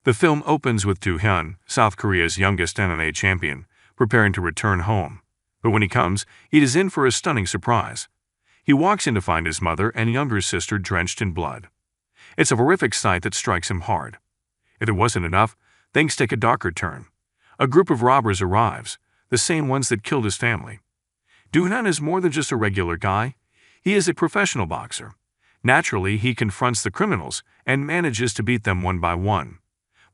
The film opens with Do Hyeon, South Korea's youngest MMA champion, preparing to return home. But when he comes, he is in for a stunning surprise. He walks in to find his mother and younger sister drenched in blood. It's a horrific sight that strikes him hard. If it wasn't enough, things take a darker turn. A group of robbers arrives, the same ones that killed his family. Do Hyeon is more than just a regular guy. He is a professional boxer. Naturally, he confronts the criminals and manages to beat them one by one.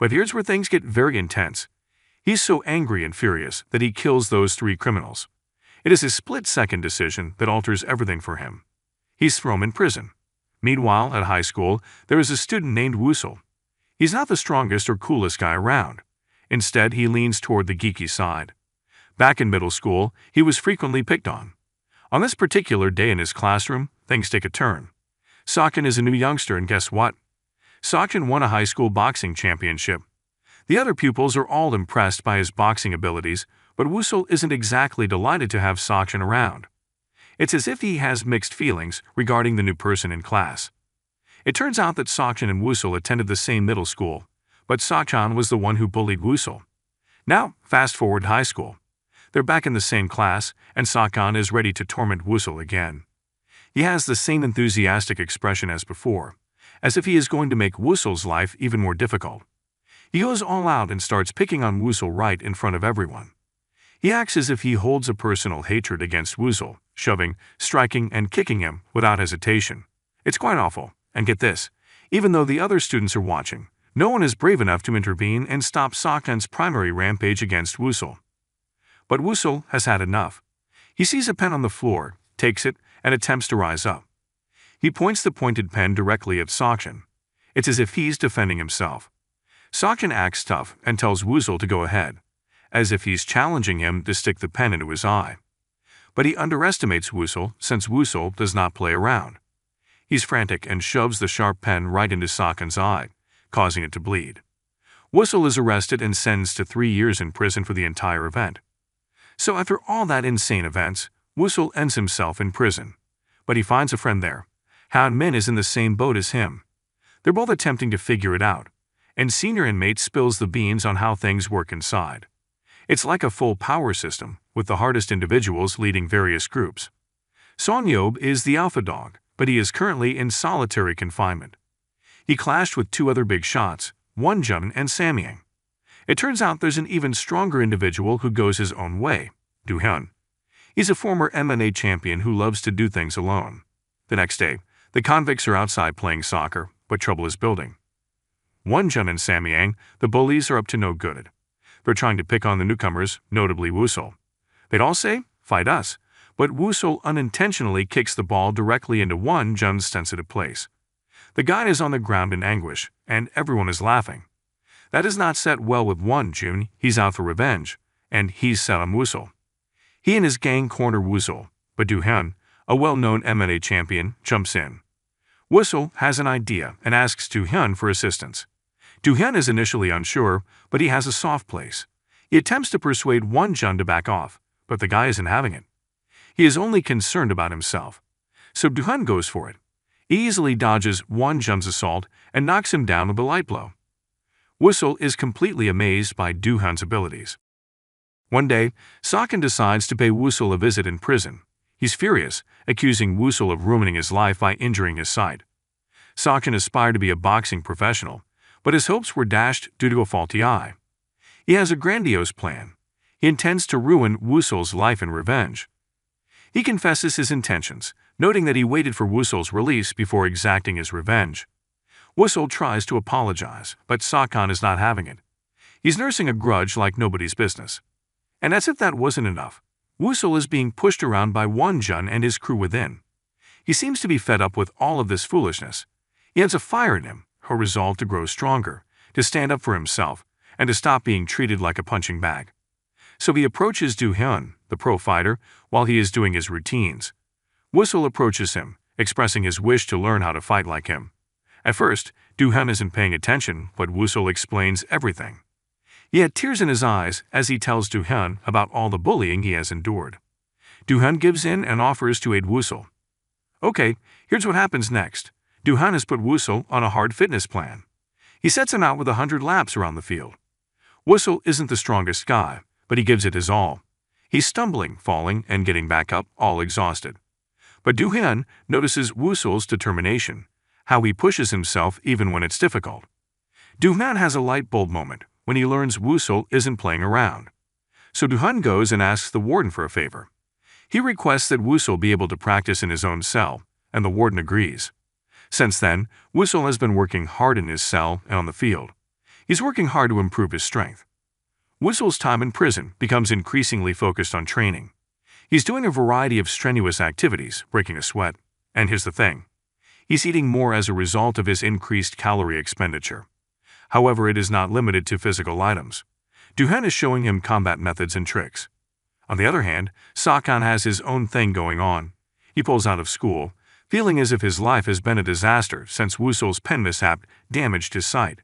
But here's where things get very intense. He's so angry and furious that he kills those 3 criminals. It is a split-second decision that alters everything for him. He's thrown in prison. Meanwhile, at high school, there is a student named Woo Sul. He's not the strongest or coolest guy around. Instead, he leans toward the geeky side. Back in middle school, he was frequently picked on. On this particular day in his classroom, things take a turn. Seokjin is a new youngster, and guess what? Seokjin won a high school boxing championship. The other pupils are all impressed by his boxing abilities, but Woo Sul isn't exactly delighted to have Seokjin around. It's as if he has mixed feelings regarding the new person in class. It turns out that Seokjin and Woo Sul attended the same middle school, but Seokjin was the one who bullied Woo Sul. Now, fast forward high school. They're back in the same class, and Seokjin is ready to torment Woo Sul again. He has the same enthusiastic expression as before, as if he is going to make Woo Sul's life even more difficult. He goes all out and starts picking on Woo Sul right in front of everyone. He acts as if he holds a personal hatred against Woo Sul, shoving, striking, and kicking him without hesitation. It's quite awful, and get this, even though the other students are watching, no one is brave enough to intervene and stop Seokjin's primary rampage against Woo Sul. But Woo Sul has had enough. He sees a pen on the floor, takes it, and attempts to rise up. He points the pointed pen directly at Seokjin. It's as if he's defending himself. Seokjin acts tough and tells Woo Sul to go ahead, as if he's challenging him to stick the pen into his eye. But he underestimates Woo Sul since Woo Sul does not play around. He's frantic and shoves the sharp pen right into Seokjin's eye, causing it to bleed. Woo Sul is arrested and sentenced to 3 years in prison for the entire event. So after all that insane events, Woo Sul ends himself in prison. But he finds a friend there. Han Min is in the same boat as him. They're both attempting to figure it out, and senior inmate spills the beans on how things work inside. It's like a full power system, with the hardest individuals leading various groups. Son Yob is the alpha dog, but he is currently in solitary confinement. He clashed with 2 other big shots, Wonjun and Samyang. It turns out there's an even stronger individual who goes his own way, Do Hyeon. He's a former MMA champion who loves to do things alone. The next day, the convicts are outside playing soccer, but trouble is building. Wonjun and Samyang, the bullies, are up to no good. They're trying to pick on the newcomers, notably Woo Sul. They'd all say, "Fight us," but Woo Sul unintentionally kicks the ball directly into Wonjun's sensitive place. The guy is on the ground in anguish, and everyone is laughing. That does not set well with Wonjun. He's out for revenge, and he's set on Woo Sul. He and his gang corner Woo Sul, but Do Hyeon, a well-known MMA champion, jumps in. Woo Sul has an idea and asks Do Hyeon for assistance. Do Hyeon is initially unsure, but he has a soft place. He attempts to persuade Wonjun to back off, but the guy isn't having it. He is only concerned about himself. So Do Hyeon goes for it. He easily dodges Wonjun's assault and knocks him down with a light blow. Woo Sul is completely amazed by Do Hyeon's abilities. One day, Seokjin decides to pay Woo Sul a visit in prison. He's furious, accusing Woo Sul of ruining his life by injuring his sight. Seokjin aspired to be a boxing professional, but his hopes were dashed due to a faulty eye. He has a grandiose plan. He intends to ruin Woo Sul's life in revenge. He confesses his intentions, noting that he waited for Woo Sul's release before exacting his revenge. Woo Sul tries to apologize, but Seokjin is not having it. He's nursing a grudge like nobody's business. And as if that wasn't enough, Woo Sul is being pushed around by Wonjun and his crew within. He seems to be fed up with all of this foolishness. He has a fire in him, a resolve to grow stronger, to stand up for himself, and to stop being treated like a punching bag. So he approaches Do Hyeon, the pro fighter, while he is doing his routines. Woo Sul approaches him, expressing his wish to learn how to fight like him. At first, Do Hyeon isn't paying attention, but Woo Sul explains everything. He had tears in his eyes as he tells Do Hyeon about all the bullying he has endured. Do Hyeon gives in and offers to aid Woo Sul. Okay, here's what happens next. Do Hyeon has put Woo Sul on a hard fitness plan. He sets him out with 100 laps around the field. Woo Sul isn't the strongest guy, but he gives it his all. He's stumbling, falling, and getting back up, all exhausted. But Do Hyeon notices Woo Sul's determination, how he pushes himself even when it's difficult. Do Hyeon has a light bulb moment when he learns Woo Sul isn't playing around. So Do Hyeon goes and asks the warden for a favor. He requests that Woo Sul be able to practice in his own cell, and the warden agrees. Since then, Woo Sul has been working hard in his cell and on the field. He's working hard to improve his strength. Woo Sul's time in prison becomes increasingly focused on training. He's doing a variety of strenuous activities, breaking a sweat. And here's the thing. He's eating more as a result of his increased calorie expenditure. However, it is not limited to physical items. Do Hyeon is showing him combat methods and tricks. On the other hand, Sakhan has his own thing going on. He pulls out of school, feeling as if his life has been a disaster since Woo Sul's pen mishap damaged his sight.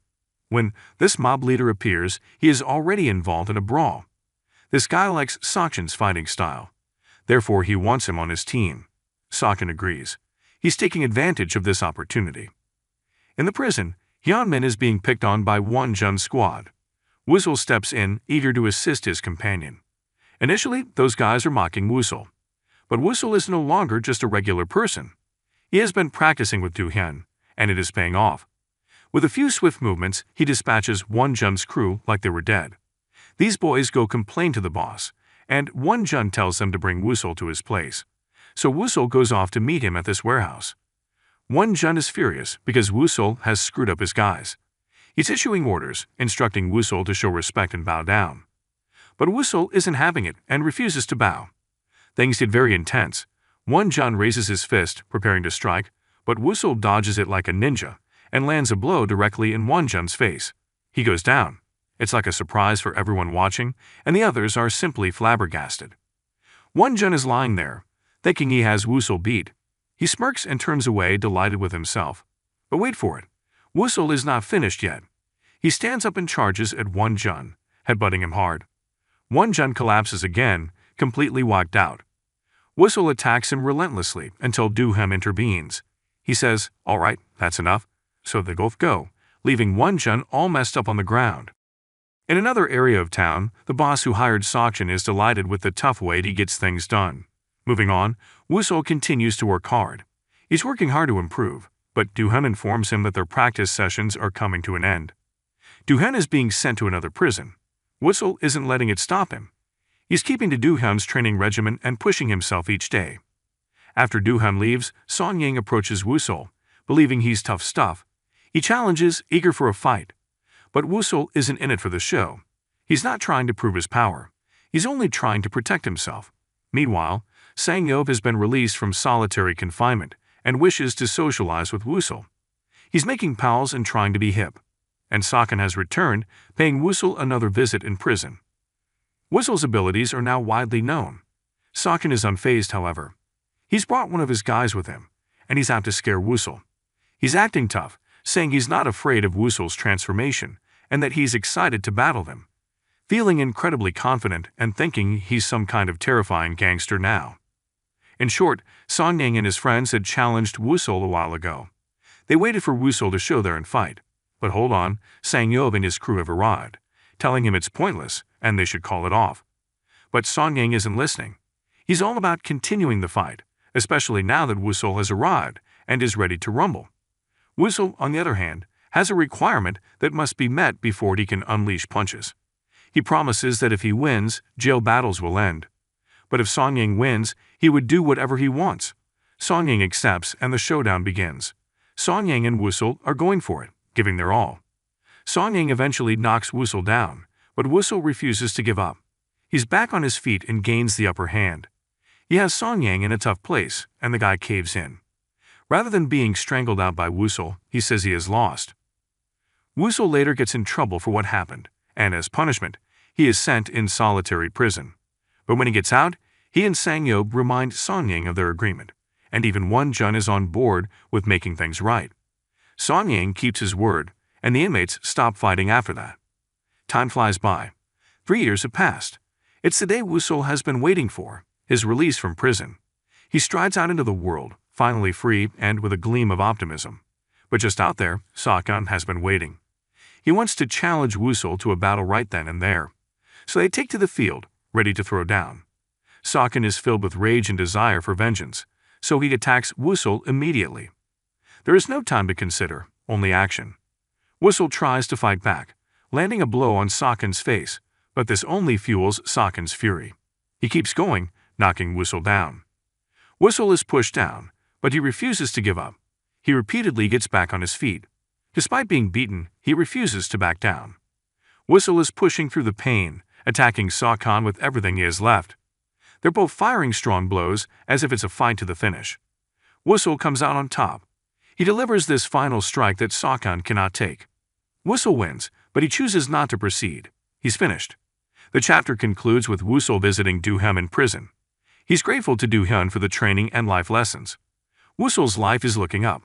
When this mob leader appears, he is already involved in a brawl. This guy likes Sakhan's fighting style. Therefore, he wants him on his team. Sakhan agrees. He's taking advantage of this opportunity. In the prison, Hyunmin is being picked on by Wonjun's squad. Woo Sul steps in, eager to assist his companion. Initially, those guys are mocking Woo Sul. But Woo Sul is no longer just a regular person. He has been practicing with Do Hyeon, and it is paying off. With a few swift movements, he dispatches Wonjun's crew like they were dead. These boys go complain to the boss, and Wonjun tells them to bring Woo Sul to his place. So Woo Sul goes off to meet him at this warehouse. Wonjun is furious because Woo Sul has screwed up his guys. He's issuing orders, instructing Woo Sul to show respect and bow down. But Woo Sul isn't having it and refuses to bow. Things get very intense. Wonjun raises his fist, preparing to strike, but Woo Sul dodges it like a ninja and lands a blow directly in Wonjun's face. He goes down. It's like a surprise for everyone watching, and the others are simply flabbergasted. Wonjun is lying there, thinking he has Woo Sul beat. He smirks and turns away, delighted with himself. But wait for it. Woo Sul is not finished yet. He stands up and charges at Wonjun, headbutting him hard. Wonjun collapses again, completely wiped out. Woo Sul attacks him relentlessly until Do Hyeon intervenes. He says, "All right, that's enough." So they both go, leaving Wonjun all messed up on the ground. In another area of town, the boss who hired Sakhan is delighted with the tough way he gets things done. Moving on, Woo Sul continues to work hard. He's working hard to improve, but Do Hyeon informs him that their practice sessions are coming to an end. Do Hyeon is being sent to another prison. Woo Sul isn't letting it stop him. He's keeping to Do Hyeon's training regimen and pushing himself each day. After Do Hyeon leaves, Song Yang approaches Woo Sul, believing he's tough stuff. He challenges, eager for a fight. But Woo Sul isn't in it for the show. He's not trying to prove his power. He's only trying to protect himself. Meanwhile, Sang-yeob has been released from solitary confinement and wishes to socialize with Woo Sul. He's making pals and trying to be hip. And Sakhan has returned, paying Woo Sul another visit in prison. Woo Sul's abilities are now widely known. Sakhan is unfazed, however. He's brought one of his guys with him, and he's out to scare Woo Sul. He's acting tough, saying he's not afraid of Woo Sul's transformation and that he's excited to battle them. Feeling incredibly confident and thinking he's some kind of terrifying gangster now. In short, Song Yang and his friends had challenged Woo Sul a while ago. They waited for Woo Sul to show there and fight. But hold on, Sang-yeob and his crew have arrived, telling him it's pointless and they should call it off. But Song Yang isn't listening. He's all about continuing the fight, especially now that Woo Sul has arrived and is ready to rumble. Woo Sul, on the other hand, has a requirement that must be met before he can unleash punches. He promises that if he wins, jail battles will end. But if Song Yang wins, he would do whatever he wants. Song Yang accepts and the showdown begins. Song Yang and Woo Sul are going for it, giving their all. Song Yang eventually knocks Woo Sul down, but Woo Sul refuses to give up. He's back on his feet and gains the upper hand. He has Song Yang in a tough place, and the guy caves in. Rather than being strangled out by Woo Sul, he says he has lost. Woo Sul later gets in trouble for what happened, and as punishment, he is sent in solitary prison. But when he gets out, he and Sang-yeob remind Song Yang of their agreement, and even Wonjun is on board with making things right. Song Yang keeps his word, and the inmates stop fighting after that. Time flies by. 3 years have passed. It's the day Woo Sul has been waiting for, his release from prison. He strides out into the world, finally free and with a gleam of optimism. But just out there, Sakhan has been waiting. He wants to challenge Woo Sul to a battle right then and there. So they take to the field, ready to throw down. Sokkan is filled with rage and desire for vengeance, so he attacks Woo Sul immediately. There is no time to consider, only action. Woo Sul tries to fight back, landing a blow on Sokkan's face, but this only fuels Sokkan's fury. He keeps going, knocking Woo Sul down. Woo Sul is pushed down, but he refuses to give up. He repeatedly gets back on his feet. Despite being beaten, he refuses to back down. Woo Sul is pushing through the pain, attacking Sokkan with everything he has left. They're both firing strong blows as if it's a fight to the finish. Woo Sul comes out on top. He delivers this final strike that Sokkan cannot take. Woo Sul wins, but he chooses not to proceed. He's finished. The chapter concludes with Woo Sul visiting Do Hyeon in prison. He's grateful to Do Hyeon for the training and life lessons. Woo Sul's life is looking up.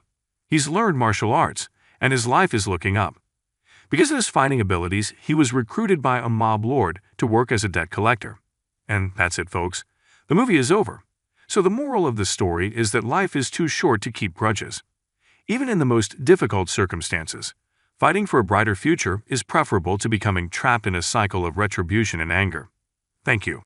He's learned martial arts, and his life is looking up. Because of his fighting abilities, he was recruited by a mob lord to work as a debt collector. And that's it, folks. The movie is over. So the moral of the story is that life is too short to keep grudges. Even in the most difficult circumstances, fighting for a brighter future is preferable to becoming trapped in a cycle of retribution and anger. Thank you.